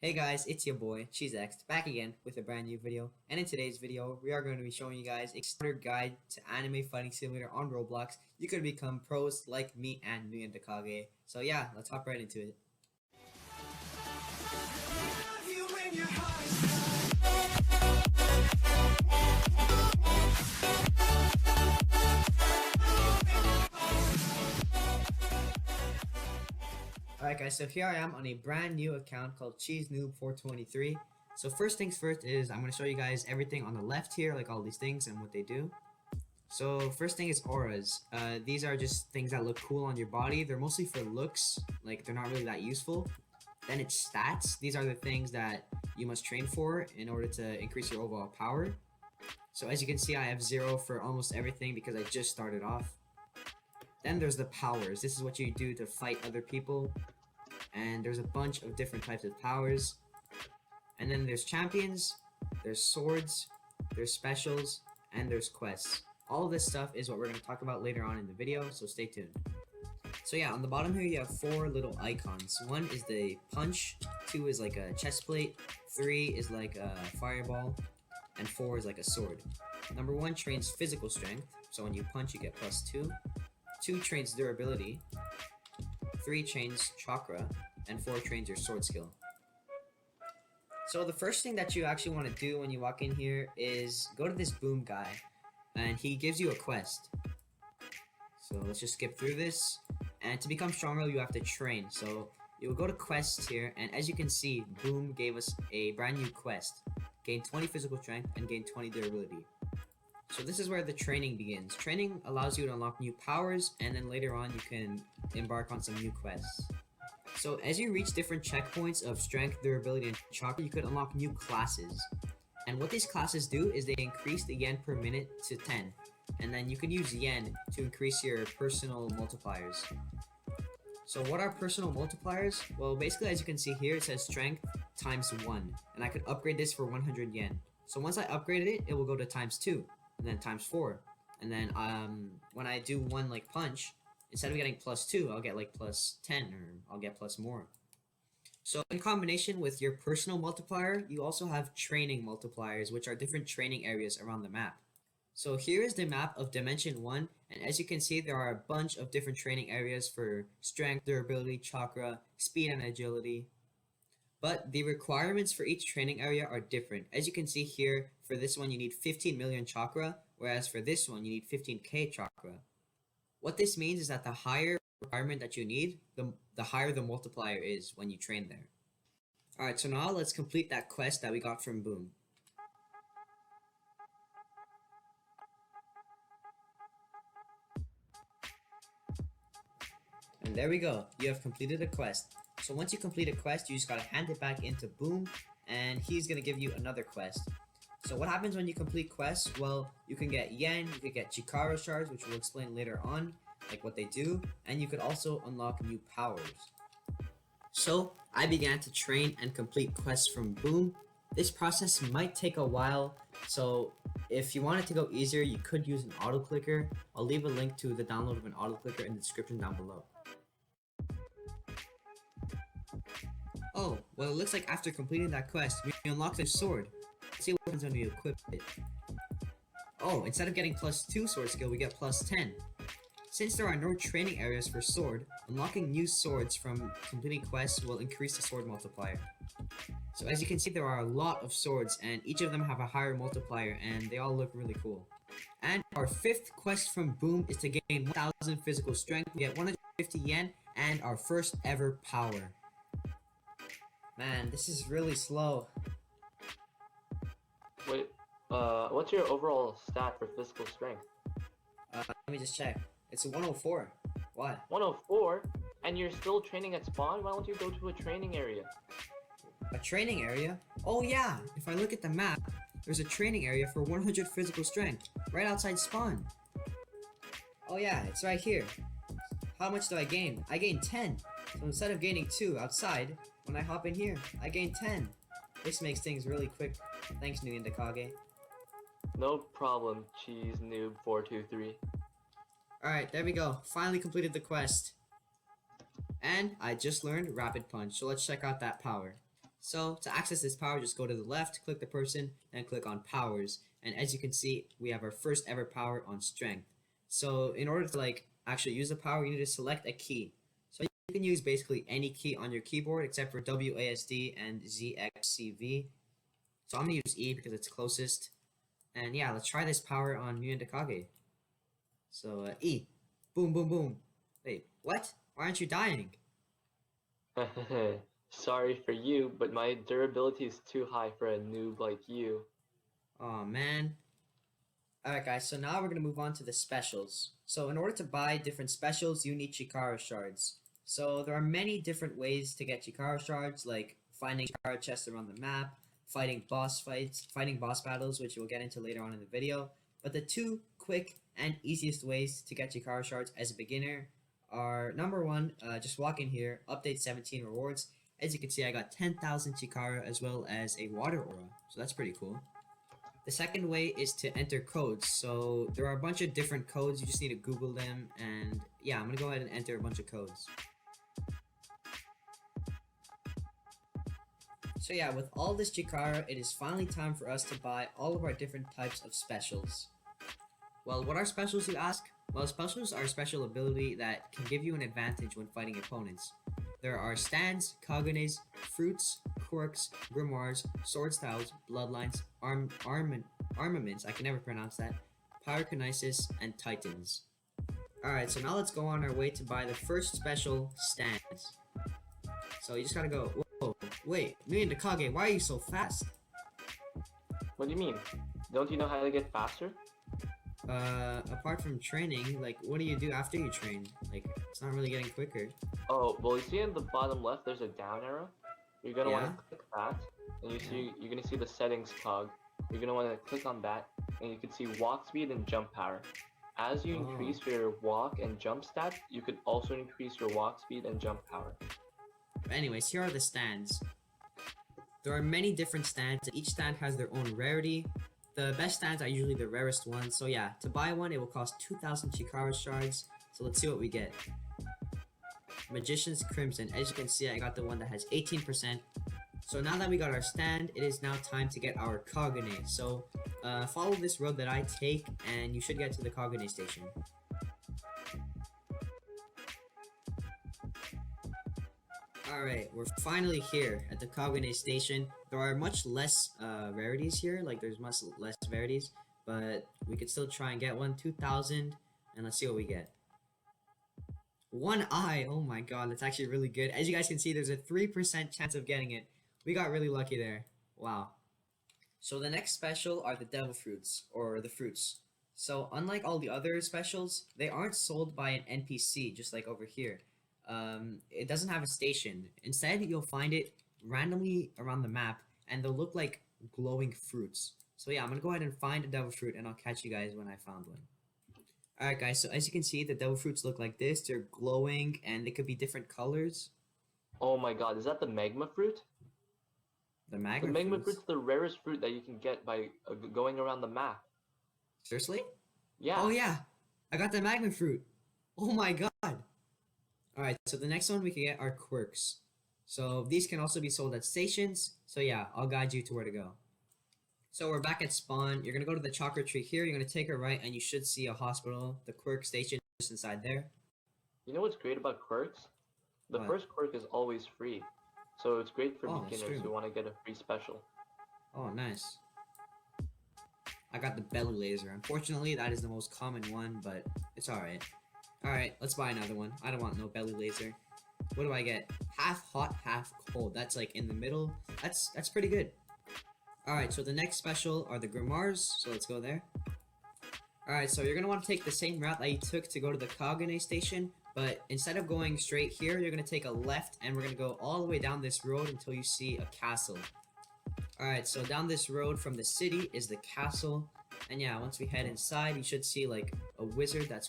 Hey guys, it's your boy, Cheesext, back again with a brand new video, and in today's video, we are going to be showing you guys a starter guide to Anime Fighting Simulator on Roblox. You could become pros like me and Nuyendakage. So yeah, let's hop right into it. Alright guys, so here I am on a brand new account called CheeseNoob423. So first things first is I'm going to show you guys everything on the left here, like all these things and what they do. So first thing is auras. These are just things that look cool on your body. They're mostly for looks, like they're not really that useful. Then it's stats. These are the things that you must train for in order to increase your overall power. So as you can see, I have 0 for almost everything because I just started off. Then there's the powers. This is what you do to fight other people. And there's a bunch of different types of powers. And then there's champions, there's swords, there's specials, and there's quests. All of this stuff is what we're going to talk about later on in the video, so stay tuned. So yeah, on the bottom here you have 4 little icons. 1 is the punch, 2 is like a chest plate, 3 is like a fireball, and 4 is like a sword. Number 1 trains physical strength, so when you punch you get +2. 2 trains durability, 3 trains chakra, and 4 trains your sword skill. So the first thing that you actually want to do when you walk in here is go to this boom guy, and he gives you a quest. So let's just skip through this, and to become stronger you have to train. So you'll go to quests here, and as you can see, boom gave us a brand new quest. Gain 20 physical strength and gain 20 durability. So this is where the training begins. Training allows you to unlock new powers, and then later on you can embark on some new quests. So as you reach different checkpoints of strength, durability, and chakra, you could unlock new classes. And what these classes do is they increase the yen per minute to 10. And then you can use yen to increase your personal multipliers. So what are personal multipliers? Well, basically as you can see here, it says strength times 1. And I could upgrade this for 100 yen. So once I upgraded it, it will go to times 2. And then times 4, and then when I do one like punch, instead of getting +2, I'll get like +10, or I'll get plus more. So in combination with your personal multiplier, you also have training multipliers, which are different training areas around the map. So here is the map of Dimension 1, and as you can see, there are a bunch of different training areas for strength, durability, chakra, speed, and agility. But the requirements for each training area are different. As you can see here, for this one you need 15 million chakra, whereas for this one you need 15k chakra. What this means is that the higher requirement that you need, the higher the multiplier is when you train there. Alright, so now let's complete that quest that we got from Boom. And there we go, you have completed a quest. So once you complete a quest, you just gotta hand it back into Boom, and he's gonna give you another quest. So what happens when you complete quests? Well, you can get yen, you could get Chikara shards, which we'll explain later on, like what they do, and you could also unlock new powers. So I began to train and complete quests from Boom. This process might take a while, so if you want it to go easier, you could use an auto clicker. I'll leave a link to the download of an auto clicker in the description down below. Oh, well it looks like after completing that quest, we unlocked a sword. Let's see what happens when we equip it. Oh, instead of getting +2 sword skill, we get +10. Since there are no training areas for sword, unlocking new swords from completing quests will increase the sword multiplier. So as you can see, there are a lot of swords, and each of them have a higher multiplier, and they all look really cool. And our 5th quest from Boom is to gain 1000 physical strength, we get 150 yen, and our first ever power. Man, this is really slow. Wait, what's your overall stat for physical strength? Let me just check. It's a 104. Why? 104? And you're still training at spawn? Why don't you go to a training area? A training area? Oh yeah! If I look at the map, there's a training area for 100 physical strength, right outside spawn. Oh yeah, it's right here. How much do I gain? I gain 10. So instead of gaining 2 outside, when I hop in here, I gain 10. This makes things really quick. Thanks, Nuyendakage. No problem, CheeseNoob423. Alright, there we go. Finally completed the quest. And I just learned Rapid Punch, so let's check out that power. So to access this power, just go to the left, click the person, and click on powers. And as you can see, we have our first ever power on strength. So in order to like actually use the power, you need to select a key. So you can use basically any key on your keyboard except for WASD and ZXCV. So I'm gonna use E because it's closest. And yeah, let's try this power on Mugen Kage. So E, boom, boom, boom. Wait, what? Why aren't you dying? Sorry for you, but my durability is too high for a noob like you. Oh man. Alright guys, so now we're going to move on to the specials. So in order to buy different specials, you need Chikara shards. So there are many different ways to get Chikara shards, like finding Chikara chests around the map, fighting boss fights, fighting boss battles, which we'll get into later on in the video. But the two quick and easiest ways to get Chikara shards as a beginner are, number one, just walk in here, update 17 rewards. As you can see, I got 10,000 Chikara as well as a water aura, so that's pretty cool. The second way is to enter codes. So there are a bunch of different codes. You just need to Google them. And yeah, I'm going to go ahead and enter a bunch of codes. So yeah, with all this Chikara, it is finally time for us to buy all of our different types of specials. Well, what are specials, you ask? Well, specials are a special ability that can give you an advantage when fighting opponents. There are stands, Kagenes, fruits, quirks, grimoires, sword styles, bloodlines, armaments, I can never pronounce that, pyrokinesis, and titans. Alright, so now let's go on our way to buy the first special, stands. So you just gotta go, whoa, wait, Mugen Kage, why are you so fast? What do you mean? Don't you know how to get faster? Apart from training, like, what do you do after you train? Like, it's not really getting quicker. Oh, well, you see in the bottom left, there's a down arrow. You're gonna want to click that, and you're gonna see the settings cog. You're gonna want to click on that, and you can see walk speed and jump power. As you increase your walk and jump stats, you could also increase your walk speed and jump power. Anyways, here are the stands. There are many different stands, and each stand has their own rarity. The best stands are usually the rarest ones, so yeah, to buy one it will cost 2,000 Chikara shards, so let's see what we get. Magician's Crimson, as you can see I got the one that has 18%. So now that we got our stand, it is now time to get our Kagane. So follow this road that I take and you should get to the Kagane station. Alright, we're finally here at the Kagane station. There are much less rarities here, like there's much less rarities, but we could still try and get one. 2,000, and let's see what we get. One eye, oh my god, that's actually really good. As you guys can see, there's a 3% chance of getting it. We got really lucky there. Wow. So the next special are the devil fruits, or the fruits. So unlike all the other specials, they aren't sold by an NPC, just like over here. It doesn't have a station. Instead, you'll find it randomly around the map, and they'll look like glowing fruits. So yeah, I'm gonna go ahead and find a devil fruit, and I'll catch you guys when I found one. Alright guys, so as you can see, the devil fruits look like this. They're glowing, and they could be different colors. Oh my god, is that the Magma Fruit? The Magma Fruit's the rarest fruit that you can get by going around the map. Seriously? Yeah. Oh yeah, I got the Magma Fruit. Oh my god. Alright, so the next one we can get are Quirks. So these can also be sold at stations. So yeah, I'll guide you to where to go. So we're back at spawn. You're going to go to the chocolate tree here. You're going to take a right and you should see a hospital. The Quirk Station just inside there. You know what's great about Quirks? The first Quirk is always free. So it's great for beginners who want to get a free special. Oh, nice. I got the belly laser. Unfortunately, that is the most common one, but it's alright. Alright, let's buy another one. I don't want no belly laser. What do I get? Half hot, half cold. That's like in the middle. That's pretty good. Alright, so the next special are the grimoires. So let's go there. Alright, so you're going to want to take the same route that you took to go to the Kagane station. But instead of going straight here, you're going to take a left. And we're going to go all the way down this road until you see a castle. Alright, so down this road from the city is the castle. And yeah, once we head inside, you should see like a wizard that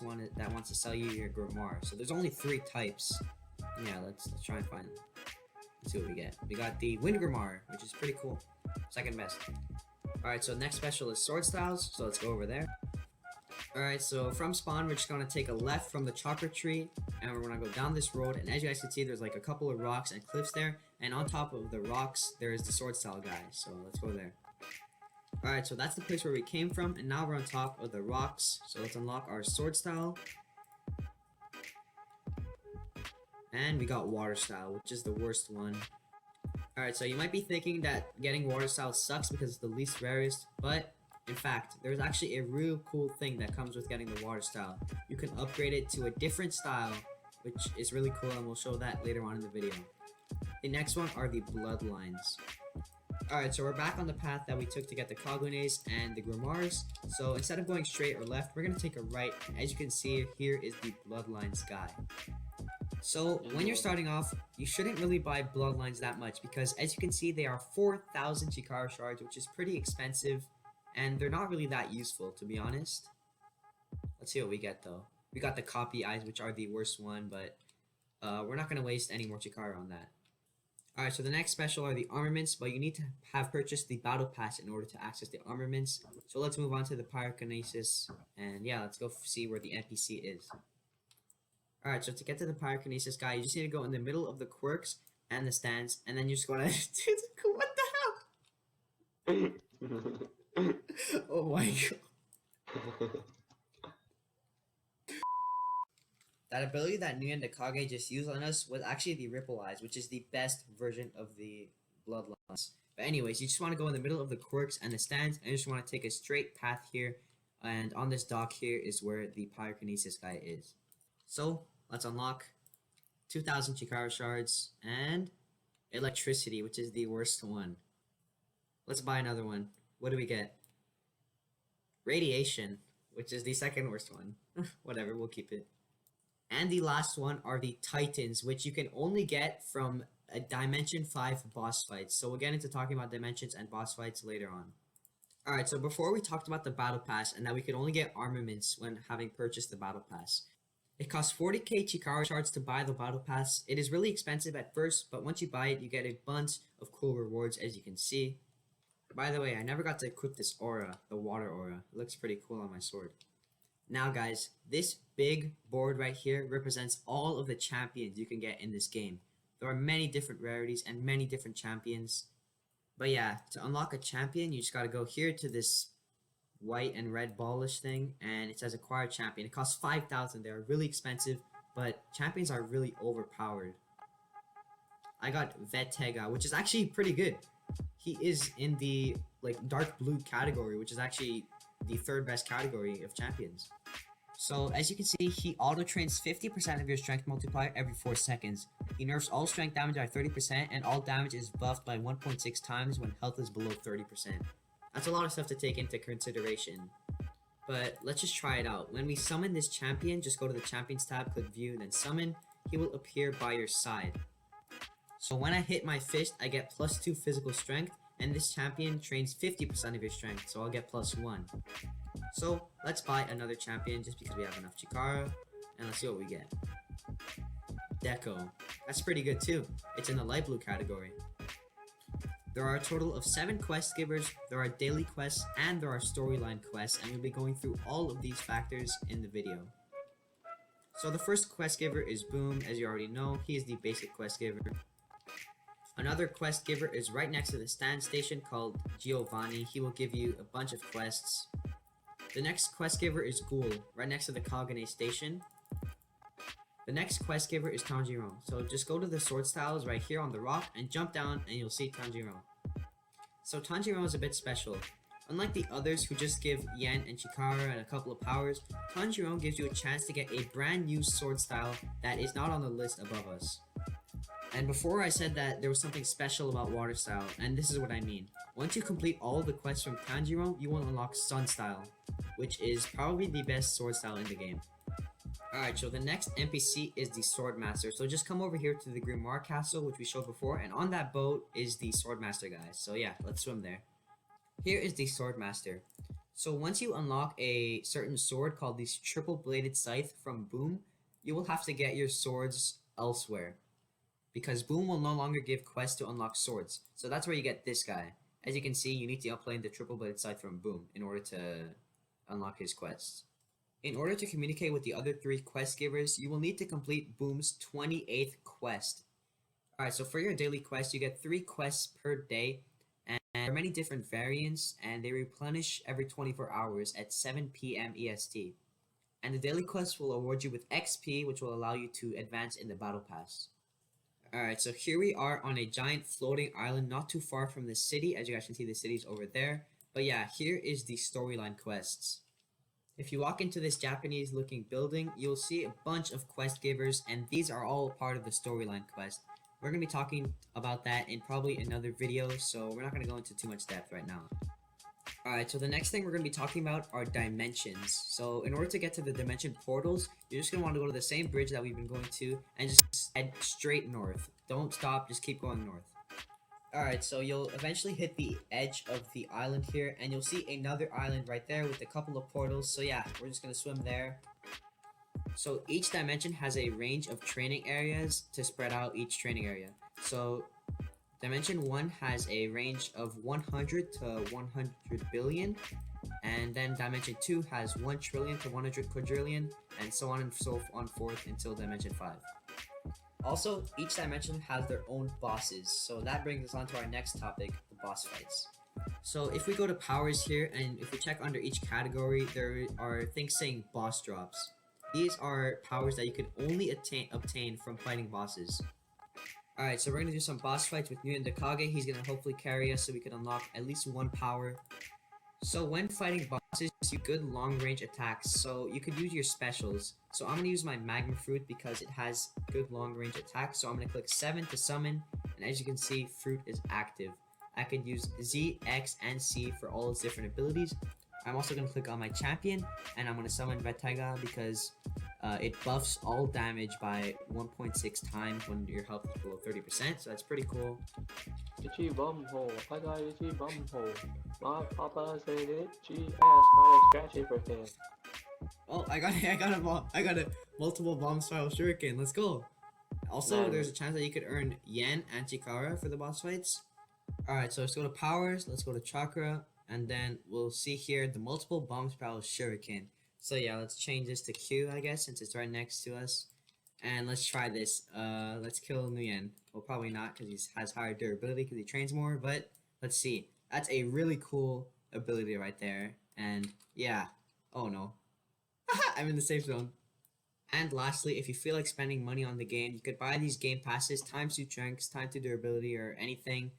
wants to sell you your grimoire. So there's only 3 types. Yeah, let's try and find them. Let's see what we get. We got the Wind Grimoire, which is pretty cool. Second best. Alright, so next special is Sword Styles, so let's go over there. Alright, so from spawn, we're just going to take a left from the chocolate tree, and we're going to go down this road, and as you guys can see, there's like a couple of rocks and cliffs there, And on top of the rocks, there is the sword style guy. So let's go there. Alright, so that's the place where we came from, and now we're on top of the rocks. So let's unlock our sword style. And we got water style, which is the worst one. Alright, so you might be thinking that getting water style sucks because it's the least rarest, but in fact, there's actually a real cool thing that comes with getting the water style. You can upgrade it to a different style, which is really cool, and we'll show that later on in the video. The next one are the Bloodlines. Alright, so we're back on the path that we took to get the Kagunes and the Grimoires. So instead of going straight or left, we're going to take a right, and as you can see, here is the Bloodlines guy. So when you're starting off, you shouldn't really buy Bloodlines that much because as you can see, they are 4,000 Chikara shards, which is pretty expensive, and they're not really that useful, to be honest. Let's see what we get though. We got the copy eyes, which are the worst one, but we're not going to waste any more Chikara on that. Alright, so the next special are the Armaments, but you need to have purchased the Battle Pass in order to access the Armaments. So let's move on to the Pyrokinesis, and yeah, let's go see where the NPC is. Alright, so to get to the Pyrokinesis guy, you just need to go in the middle of the Quirks and the stands, and then you're just gonna... What the hell? Oh my god. That ability that Nui and the Kage just used on us was actually the Ripple Eyes, which is the best version of the Bloodlines. But anyways, you just want to go in the middle of the Quirks and the stands, and you just want to take a straight path here, and on this dock here is where the Pyrokinesis guy is. So, let's unlock 2,000 Chikara shards, and Electricity, which is the worst one. Let's buy another one. What do we get? Radiation, which is the second worst one. Whatever, we'll keep it. And the last one are the Titans, which you can only get from a Dimension 5 boss fight. So we'll get into talking about dimensions and boss fights later on. Alright, so before we talked about the Battle Pass and that we could only get Armaments when having purchased the Battle Pass. It costs 40k Chikara shards to buy the Battle Pass. It is really expensive at first, but once you buy it, you get a bunch of cool rewards, as you can see. By the way, I never got to equip this aura, the water aura. It looks pretty cool on my sword. Now guys, this big board right here represents all of the champions you can get in this game. There are many different rarities and many different champions. But yeah, to unlock a champion, you just gotta go here to this white and red ballish thing, and it says acquire champion. It costs 5,000. They are really expensive, but champions are really overpowered. I got Vettega, which is actually pretty good. He is in the dark blue category, which is actually the third best category of champions. So as you can see, he auto trains 50% of your strength multiplier every 4 seconds. He nerfs all strength damage by 30%, and all damage is buffed by 1.6 times when health is below 30%. That's a lot of stuff to take into consideration. But let's just try it out. When we summon this champion, just go to the champions tab, click view, then summon. He will appear by your side. So when I hit my fist, I get +2 physical strength, and this champion trains 50% of your strength, so I'll get +1. So let's buy another champion just because we have enough Chikara, and let's see what we get. Deco. That's pretty good too. It's in the light blue category. There are a total of 7 quest givers, there are daily quests, and there are storyline quests, and we'll be going through all of these factors in the video. So the first quest giver is Boom, as you already know. He is the basic quest giver. Another quest giver is right next to the stand station called Giovanni. He will give you a bunch of quests. The next quest giver is Ghoul, right next to the Kagune station. The next quest giver is Kanjiron. So just go to the sword styles right here on the rock and jump down and you'll see Kanjiron. So Kanjiron is a bit special. Unlike the others who just give Yen and Chikara and a couple of powers, Kanjiron gives you a chance to get a brand new sword style that is not on the list above us. And before I said that there was something special about water style, and this is what I mean. Once you complete all the quests from Kanjiron, you will unlock Sun style, which is probably the best sword style in the game. Alright, so the next NPC is the Swordmaster. So just come over here to the Grimoire Castle, which we showed before, and on that boat is the Swordmaster, guys. So yeah, let's swim there. Here is the Swordmaster. So once you unlock a certain sword called the Triple Bladed Scythe from Boom, you will have to get your swords elsewhere. Because Boom will no longer give quests to unlock swords. So that's where you get this guy. As you can see, you need to upload the Triple Bladed Scythe from Boom in order to unlock his quests. In order to communicate with the other 3 quest givers, you will need to complete Boom's 28th quest. Alright, so for your daily quest, you get 3 quests per day, and there are many different variants, and they replenish every 24 hours at 7 p.m. EST. And the daily quests will award you with XP, which will allow you to advance in the battle pass. Alright, so here we are on a giant floating island not too far from the city. As you guys can see, the city's over there. But yeah, here is the storyline quests. If you walk into this Japanese looking building, you'll see a bunch of quest givers, and these are all part of the storyline quest. We're going to be talking about that in probably another video, so we're not going to go into too much depth right now. Alright, so the next thing we're going to be talking about are dimensions. So in order to get to the dimension portals, you're just going to want to go to the same bridge that we've been going to and just head straight north. Don't stop, just keep going north. Alright, so you'll eventually hit the edge of the island here, and you'll see another island right there with a couple of portals. So yeah, we're just going to swim there. So each dimension has a range of training areas to spread out each training area. So Dimension 1 has a range of 100 to 100 billion, and then Dimension 2 has 1 trillion to 100 quadrillion, and so on and so on forth until Dimension 5. Also, each dimension has their own bosses, so that brings us on to our next topic, the boss fights. So if we go to powers here, and if we check under each category, there are things saying boss drops. These are powers that you can only obtain from fighting bosses. Alright, so we're going to do some boss fights with Nguyen Kage. He's going to hopefully carry us so we can unlock at least 1 power. So when fighting bosses, you good long range attacks, so you could use your specials. So I'm going to use my Magma Fruit because it has good long range attacks. So I'm going to click 7 to summon, and as you can see, Fruit is active. I could use Z, X, and C for all its different abilities. I'm also going to click on my champion, and I'm going to summon Vetaiga because it buffs all damage by 1.6 times when your health is below 30%, so that's pretty cool. Itchy bum hole, I got itchy bum hole. My papa said itchy ass, not a scratchy for him. Oh, I got a multiple bomb spiral shuriken. Let's go. Also, Nice. There's a chance that you could earn Yen and Chikara for the boss fights. Alright, so let's go to powers, let's go to chakra, and then we'll see here the multiple bomb spiral shuriken. So yeah, let's change this to Q, I guess, since it's right next to us. And let's try this. Let's kill Nguyen. Well, probably not, because he has higher durability, because he trains more, but let's see. That's a really cool ability right there. And yeah. Oh no. I'm in the safe zone. And lastly, if you feel like spending money on the game, you could buy these game passes, times 2 strengths, time 2 durability, or anything.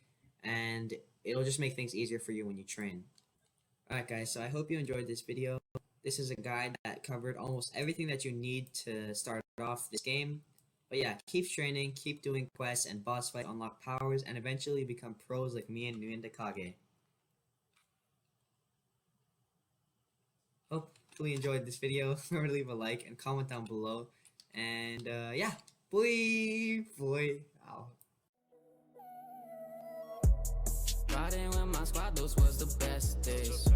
And it'll just make things easier for you when you train. Alright guys, so I hope you enjoyed this video. This is a guide that covered almost everything that you need to start off this game. But yeah, keep training, keep doing quests and boss fights, unlock powers, and eventually become pros like me and Nguyen Kage. Hopefully you enjoyed this video. Remember to leave a like and comment down below. And yeah, boy, ow. Riding with my squad, those was the best days.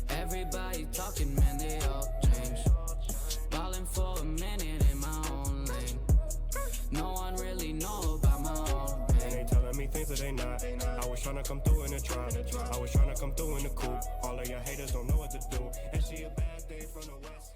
Everybody talking, man, they all change. Ballin' for a minute in my own lane. No one really know about my own pain. They telling me things that they not. I was trying to come through in the trap. I was trying to come through in the coupe. All of your haters don't know what to do. And she a bad day from the west.